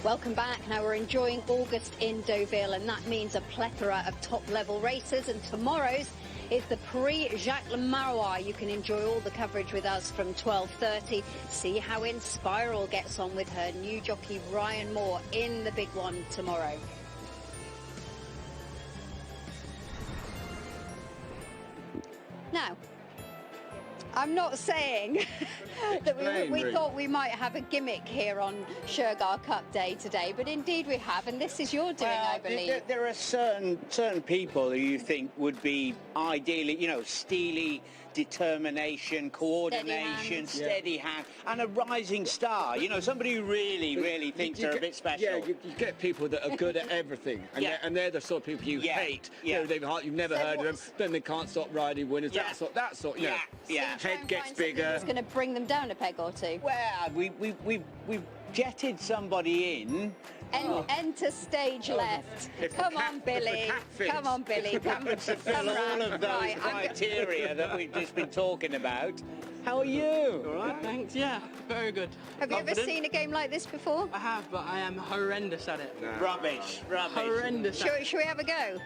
Speaker 2: Welcome back. Now we're enjoying August in Deauville, and that means a plethora of top-level races. And tomorrow's is the Prix Jacques Le Marois. You can enjoy all the coverage with us from 12:30. See how Inspiral gets on with her new jockey Ryan Moore in the big one tomorrow. Now, I'm not saying that we thought we might have a gimmick here on Shergar Cup Day today, but indeed we have, and this is your doing, I believe.
Speaker 1: There are certain people who you think would be ideally, you know, steely, determination, coordination, steady hand, and a rising star. You know, somebody who really thinks they're a bit special.
Speaker 3: Yeah, you get people that are good at everything, and they're the sort of people you hate. You know, you've never heard of them, then they can't stop riding winners. That sort. You know, head gets bigger.
Speaker 2: It's going to bring them down a peg or two.
Speaker 1: Well, we've jetted somebody in.
Speaker 2: Enter stage left. Come on, Billy. Come on, Billy. Come
Speaker 1: Fulfill all of those criteria that we've just been talking about. How are you?
Speaker 7: All right, thanks. Yeah, very good.
Speaker 2: Have you ever seen a game like this before?
Speaker 7: I have, but I am horrendous at it.
Speaker 1: Rubbish.
Speaker 2: Horrendous. Should we have a go?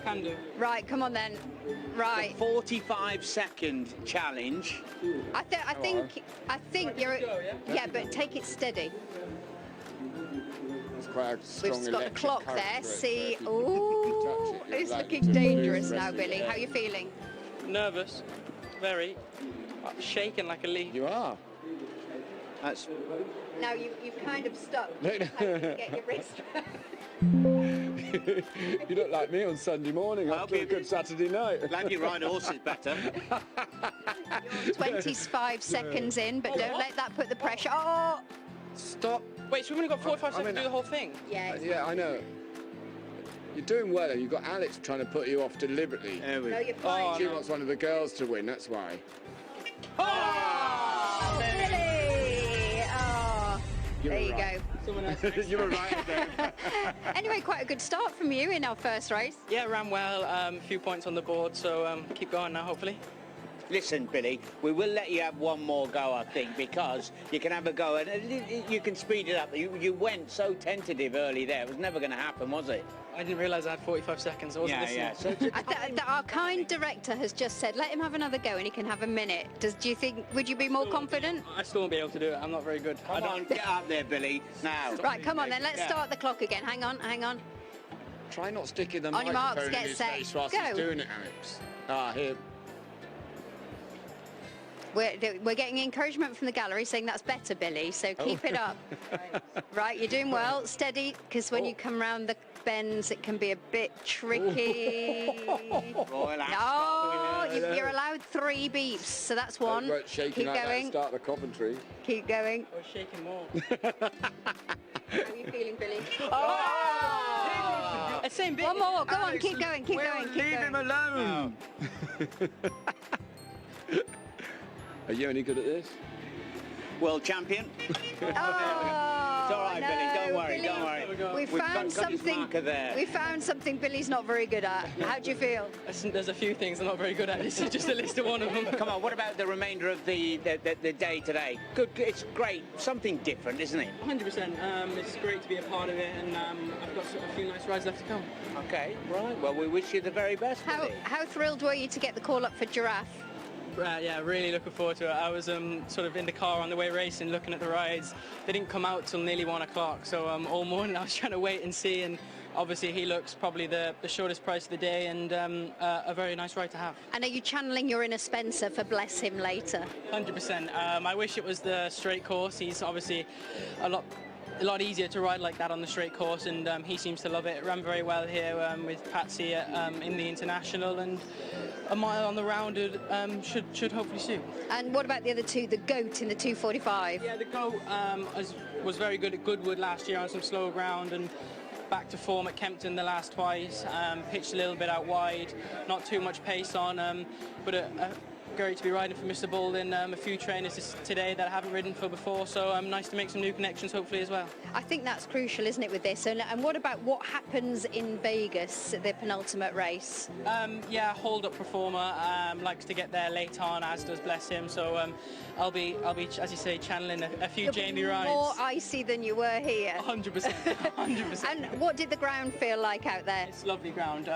Speaker 7: Can do.
Speaker 2: Right, come on then. Right.
Speaker 1: The 45-second challenge.
Speaker 2: I think you're. Yeah, but take it steady. We've got the clock there. See, ooh, it's looking dangerous now, Billy. How are you feeling?
Speaker 7: Nervous, very. Shaking like a leaf.
Speaker 3: You are.
Speaker 1: That's.
Speaker 2: Now you've kind of stuck. You get your wrist.
Speaker 3: You look like me on Sunday morning after a good Saturday night.
Speaker 1: Glad you ride horses better.
Speaker 2: 25 seconds in, but don't let that put the pressure. Oh!
Speaker 3: Stop.
Speaker 7: Wait, so we've only got 45 seconds to do the whole thing?
Speaker 2: Yeah.
Speaker 3: Yeah, I know. You're doing well, and you've got Alex trying to put you off deliberately.
Speaker 2: No, you're fine.
Speaker 3: She wants one of the girls to win, that's why.
Speaker 2: Oh, Billy! Oh, there you go.
Speaker 3: You were right there.
Speaker 2: Anyway, quite a good start from you in our first race.
Speaker 7: Yeah, ran well. A few points on the board, so keep going now, hopefully.
Speaker 1: Listen, Billy, we will let you have one more go, I think, because you can have a go and you can speed it up. You went so tentative early there. It was never going to happen, was it?
Speaker 7: I didn't realise I had 45 seconds. I wasn't listening.
Speaker 1: So
Speaker 2: our kind director has just said, let him have another go and he can have a minute. Do you think, would you be more confident?
Speaker 7: I still won't be able to do it. I'm not very good.
Speaker 1: Come on, get up there, Billy, now.
Speaker 2: Right, come on then, let's start the clock again. Hang on.
Speaker 3: Try not sticking the
Speaker 2: On your
Speaker 3: microphone
Speaker 2: marks,
Speaker 3: in
Speaker 2: get
Speaker 3: his
Speaker 2: set,
Speaker 3: face whilst
Speaker 2: go.
Speaker 3: he's doing it, Alex. Here.
Speaker 2: We're getting encouragement from the gallery saying that's better, Billy, so keep it up. Right, you're doing well. Steady, because when you come round the bends, it can be a bit tricky. You're allowed 3 beeps, so that's one.
Speaker 3: Shaking
Speaker 2: keep
Speaker 3: like
Speaker 2: going.
Speaker 3: That start the Coventry.
Speaker 2: Keep going.
Speaker 7: I was shaking more.
Speaker 2: How are you feeling, Billy?
Speaker 7: Same bit.
Speaker 2: One more. Go on, keep going. Keep going.
Speaker 3: Leave him alone. Are you any good at this?
Speaker 1: World champion. It's all right,
Speaker 2: no,
Speaker 1: Billy. Don't worry.
Speaker 2: Billy,
Speaker 1: Don't worry.
Speaker 2: We found something.
Speaker 1: There.
Speaker 2: We found something Billy's not very good at. How do you feel?
Speaker 7: There's a few things I'm not very good at. This is just a list of one of them.
Speaker 1: Come on. What about the remainder of the day today? Good. It's great. Something different, isn't it?
Speaker 7: 100%. It's great to be a part of it, and I've got a few nice rides left to come.
Speaker 1: Okay. Right. Well, we wish you the very best.
Speaker 2: How thrilled were you to get the call up for Giraffe?
Speaker 7: Yeah, really looking forward to it. I was sort of in the car on the way racing, looking at the rides. They didn't come out till nearly 1 o'clock, so all morning I was trying to wait and see, and obviously he looks probably the shortest price of the day, and a very nice ride to have.
Speaker 2: And are you channeling your inner Spencer for Bless Him later?
Speaker 7: 100%. I wish it was the straight course. He's obviously a lot easier to ride like that on the straight course, and he seems to love it. Ran very well here with Patsy in the International, and a mile on the rounded should hopefully suit.
Speaker 2: And what about the other two, the GOAT in the 2:45?
Speaker 7: Yeah, the GOAT was very good at Goodwood last year on some slow ground, and back to form at Kempton the last twice. Pitched a little bit out wide, not too much pace on, but great to be riding for Mr. Baldwin. A few trainers today that I haven't ridden for before, so nice to make some new connections hopefully as well.
Speaker 2: I think that's crucial, isn't it, with this? And what about what happens in Vegas, the penultimate race?
Speaker 7: Yeah, hold-up performer, likes to get there late on, as does Bless Him, so I'll be, as you say, channeling a few Jamie rides.
Speaker 2: More icy than you were here.
Speaker 7: 100%, 100%.
Speaker 2: And what did the ground feel like out there?
Speaker 7: It's lovely ground,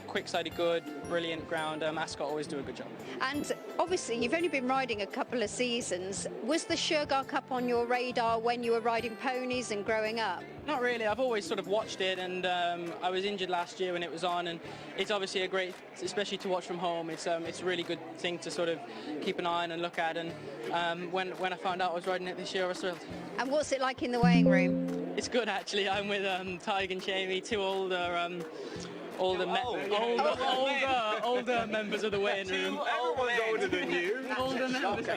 Speaker 7: quick-sided good, brilliant ground. Ascot always do a good job.
Speaker 2: And Obviously, you've only been riding a couple of seasons. Was the Shergar Cup on your radar when you were riding ponies and growing up?
Speaker 7: Not really. I've always sort of watched it, and I was injured last year when it was on, and it's obviously a great, especially to watch from home. It's a really good thing to sort of keep an eye on and look at. And when I found out I was riding it this year, I was thrilled.
Speaker 2: And what's it like in the weighing room?
Speaker 7: It's good, actually. I'm with Tig and Jamie, two older members of the weighing room.
Speaker 3: Everyone's older than you.
Speaker 7: Older members.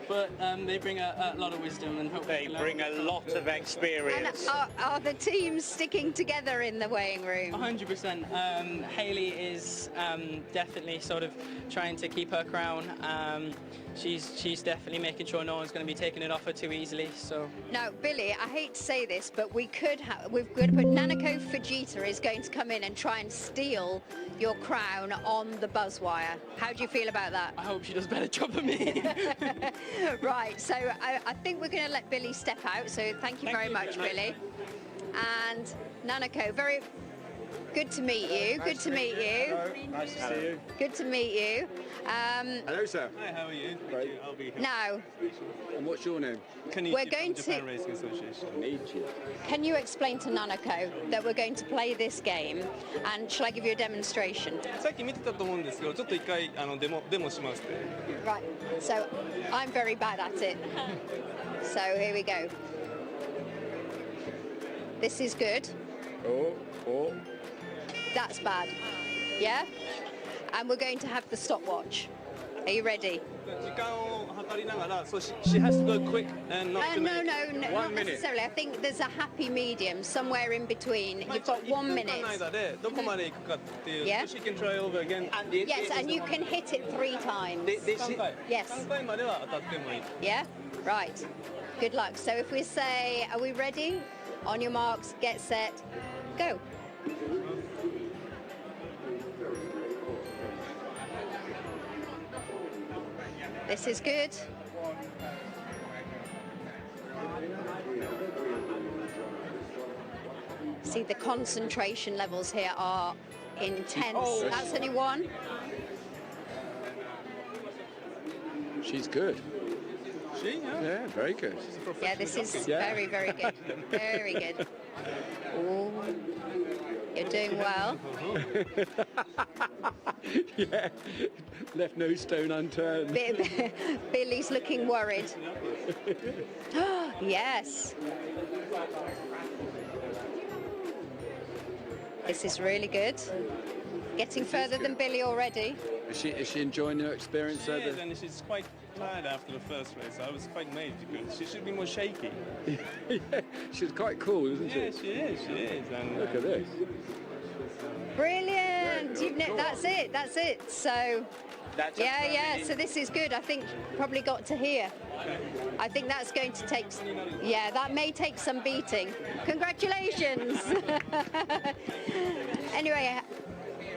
Speaker 7: But they bring a lot of wisdom and hope
Speaker 1: they bring a lot of experience.
Speaker 2: And are the teams sticking together in the weighing room?
Speaker 7: 100%. Hayley is definitely sort of trying to keep her crown. She's definitely making sure no one's going to be taking it off her too easily. So
Speaker 2: now, Billy, I hate to say this, but we've got to put Nanako Fujita is going to come in and try and steal your crown on the buzz wire. How do you feel about that?
Speaker 7: I hope she does a better job than me.
Speaker 2: Right, so I think we're going to let Billy step out, so thank you very much, Billy. And Nanako, very good to meet you. Good to meet you.
Speaker 3: Hello. Nice to see you.
Speaker 2: Good to meet you.
Speaker 3: Hello, sir.
Speaker 4: Hi, how are you?
Speaker 3: Great.
Speaker 4: I'll be here.
Speaker 2: Now,
Speaker 3: and what's your name?
Speaker 2: We're going to.
Speaker 4: Japan Racing Association.
Speaker 2: Can you explain to Nanako that we're going to play this game, and shall I give you a demonstration?
Speaker 4: さっき見てたと思うんですけど、ちょっと一回デモしますね。
Speaker 2: Right. So I'm very bad at it. So here we go. This is good.
Speaker 3: Oh.
Speaker 2: That's bad. Yeah? And we're going to have the stopwatch. Are you ready?
Speaker 4: 時間を計りながら、so she has to go quick and not to
Speaker 2: No,
Speaker 4: make
Speaker 2: not necessarily. I think there's a happy medium somewhere in between. You've got 1 minute.
Speaker 4: 1分間の間でどこまで行くかっていう、
Speaker 2: Yeah.
Speaker 4: so she can try over again.
Speaker 2: Yes, and you can hit it 3 times.
Speaker 4: 3回。
Speaker 2: Yes.
Speaker 4: 3回までは当たってもいい。
Speaker 2: Yeah? Right. Good luck. So if we say, are we ready? On your marks, get set, go. This is good. See, the concentration levels here are intense.
Speaker 3: Oh.
Speaker 2: That's only one.
Speaker 3: She's good.
Speaker 4: She?
Speaker 3: Yeah, very good.
Speaker 2: Yeah, this is very, very good. Very good. Ooh. You're doing well.
Speaker 3: Yeah, left no stone unturned.
Speaker 2: Billy's looking worried. Yes. This is really good. Getting further than Billy already.
Speaker 3: Is she enjoying her experience
Speaker 4: She
Speaker 3: over?
Speaker 4: is, and she's quite tired after the first race. I was quite amazed because she should be more shaky.
Speaker 3: Yeah, she's quite cool, isn't she?
Speaker 4: Yeah, she is. And,
Speaker 3: look at this.
Speaker 2: Brilliant! That's it. So, yeah. So this is good. I think probably got to here. I think that's going to take. Yeah, that may take some beating. Congratulations. Anyway.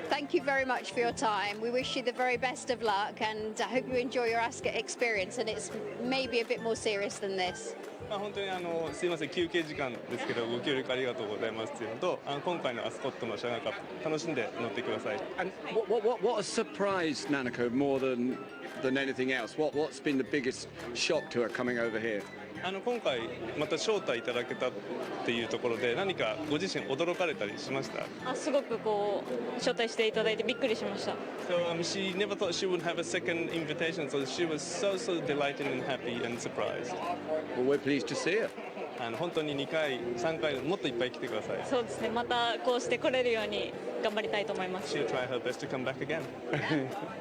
Speaker 2: Thank you very much for your time. We wish you the very best of luck, and I hope you enjoy your Ascot experience, and it's maybe a bit more serious than this.
Speaker 4: 本当にすいません休憩時間ですけどご協力ありがとうございますっていうのと今回のアスコットのシャガーカップ楽しんで乗ってください。
Speaker 3: And what has surprised Nanako more than anything else? What's been the biggest shock to her coming over here?
Speaker 4: 今回また招待いただけたっていうところで何かご自身驚かれたりしました？
Speaker 8: すごく招待していただいてびっくりしました。
Speaker 4: So she never thought she would have a second invitation, so she was so delighted and happy and surprised.
Speaker 3: Well, we're pleased to see her.
Speaker 4: 本当に2回、3回もっといっぱい来てください。
Speaker 8: そうですね。またこうして来れるように頑張りたいと思います。
Speaker 4: She'll try her best to come back again.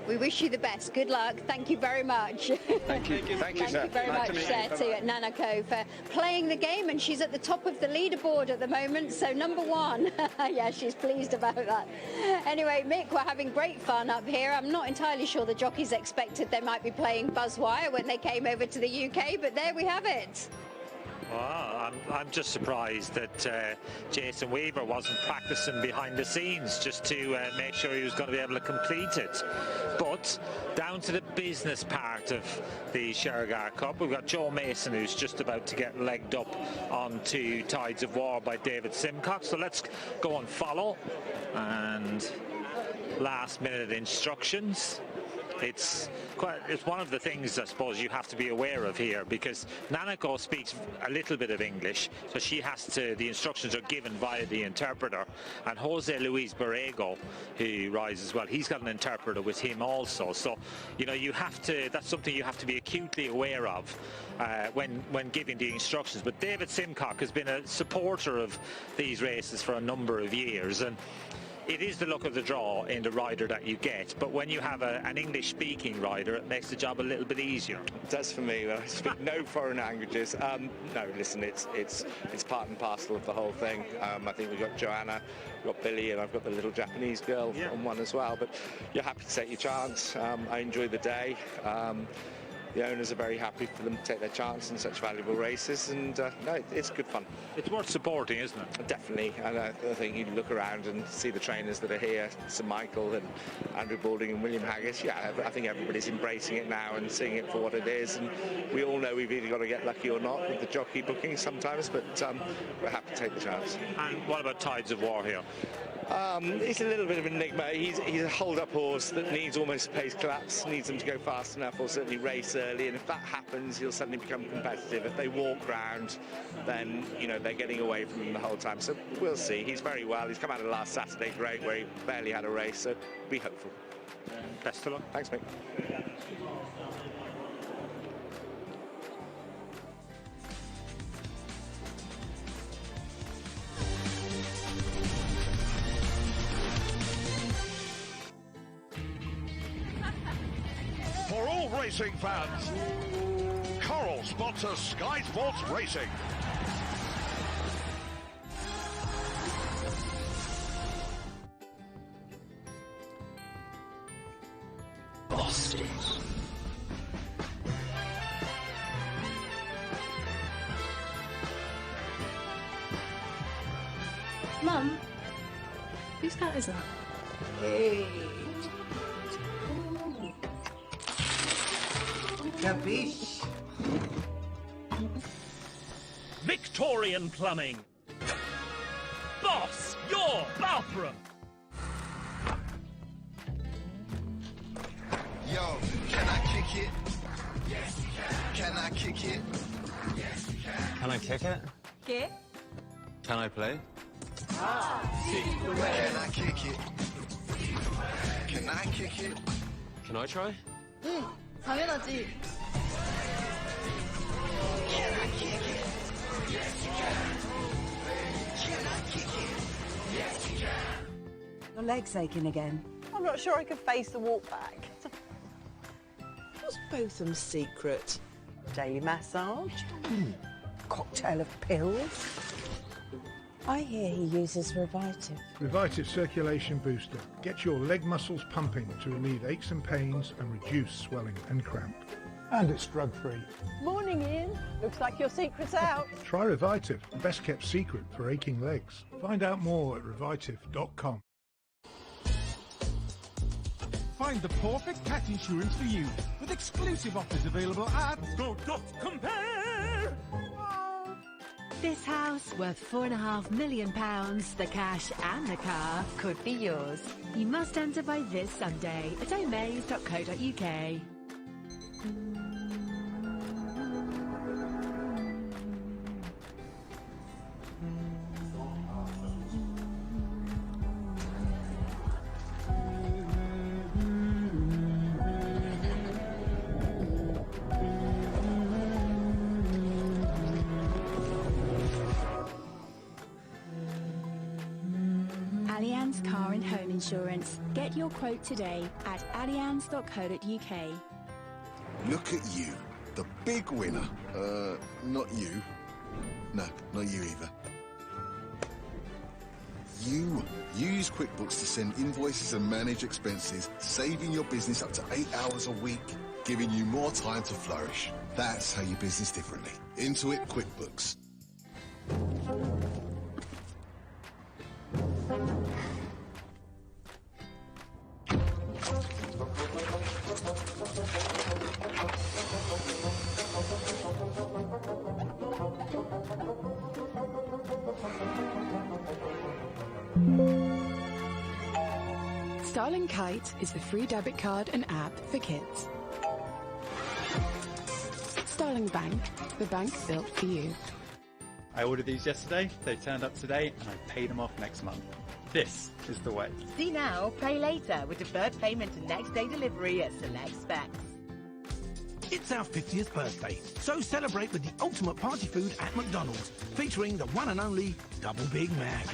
Speaker 2: We wish you the best. Good luck. Thank you very much.
Speaker 3: Thank you, sir.
Speaker 2: Thank you very much, to Nanako for playing the game, and she's at the top of the leaderboard at the moment. So number 1. Yeah, she's pleased about that. Anyway, Mick, we're having great fun up here. I'm not entirely sure the jockeys expected they might be playing Buzzwire when they came over to the UK, but there we have it.
Speaker 5: Well, I'm just surprised that Jason Weaver wasn't practicing behind the scenes just to make sure he was going to be able to complete it. But down to the business part of the Shergar Cup, we've got Joe Mason, who's just about to get legged up onto Tides of War by David Simcox. So let's go and follow and last-minute instructions. It's one of the things, I suppose, you have to be aware of here, because Nanako speaks a little bit of English, so the instructions are given via the interpreter. And Jose Luis Borrego, who rides as well, he's got an interpreter with him also. So, that's something you have to be acutely aware of when giving the instructions. But David Simcock has been a supporter of these races for a number of years, and it is the luck of the draw in the rider that you get, but when you have an English-speaking rider, it makes the job a little bit easier.
Speaker 12: It does for me. I speak no foreign languages. No, listen, it's part and parcel of the whole thing. I think we've got Joanna, we've got Billy, and I've got the little Japanese girl on one as well. But you're happy to take your chance. I enjoy the day. The owners are very happy for them to take their chance in such valuable races, and no, it's good fun.
Speaker 5: It's worth supporting, isn't it?
Speaker 12: Definitely, and I think you look around and see the trainers that are here, Sir Michael and Andrew Balding and William Haggis. Yeah, I think everybody's embracing it now and seeing it for what it is, and we all know we've either got to get lucky or not with the jockey bookings sometimes, but we're happy to take the chance.
Speaker 5: And what about Tides of War here?
Speaker 12: He's a little bit of an enigma. He's a hold-up horse that needs almost a pace collapse, needs them to go fast enough or certainly race early, and if that happens, he'll suddenly become competitive. If they walk round, then, they're getting away from him the whole time. So we'll see. He's very well. He's come out of last Saturday great, where he barely had a race, so be hopeful.
Speaker 5: Best of luck.
Speaker 12: Thanks, mate.
Speaker 6: For all racing fans, Coral sponsors Sky Sports Racing.
Speaker 10: Boston.
Speaker 8: Mum, whose cat is that?
Speaker 13: Hey. Capiche?
Speaker 14: Victorian Plumbing. Boss, your bathroom.
Speaker 15: Yo, can I kick it? Yes, you can. Can I kick it? Yes, you can.
Speaker 16: Can I kick it?
Speaker 8: ¿Qué?
Speaker 16: Can I play?
Speaker 15: Can I kick it? Can I kick it?
Speaker 16: Can I try?
Speaker 8: 당연하지.
Speaker 15: Can I kick it? Yes, you can. Can I kick it? Yes, you can.
Speaker 26: Your leg's aching again.
Speaker 27: I'm not sure I could face the walk back.
Speaker 13: What's Botham's secret? Daily massage?
Speaker 26: Cocktail of pills? I hear he uses Revitive.
Speaker 28: Revitive Circulation Booster. Get your leg muscles pumping to relieve aches and pains and reduce swelling and cramp. And it's drug-free.
Speaker 27: Morning, Ian. Looks like your secret's out.
Speaker 28: Try Revitive, the best kept secret for aching legs. Find out more at revitive.com.
Speaker 29: Find the perfect pet insurance for you with exclusive offers available at Go.Compare.
Speaker 22: This house, worth £4.5 million, the cash and the car, could be yours. You must enter by this Sunday at omaze.co.uk. Allianz Car and Home Insurance. Get your quote today at allianz.co.uk.
Speaker 15: Look at you, the big winner. Not you. No, not you either. You use QuickBooks to send invoices and manage expenses, saving your business up to 8 hours a week, giving you more time to flourish. That's how you business differently. Intuit QuickBooks.
Speaker 11: Starling Kite is the free debit card and app for kids. Starling Bank, the bank built for you.
Speaker 17: I ordered these yesterday, they turned up today, and I paid them off next month. This is the way.
Speaker 18: See now, pay later with deferred payment and next day delivery at select specs.
Speaker 9: It's our 50th birthday, so celebrate with the ultimate party food at McDonald's, featuring the one and only Double Big Mac.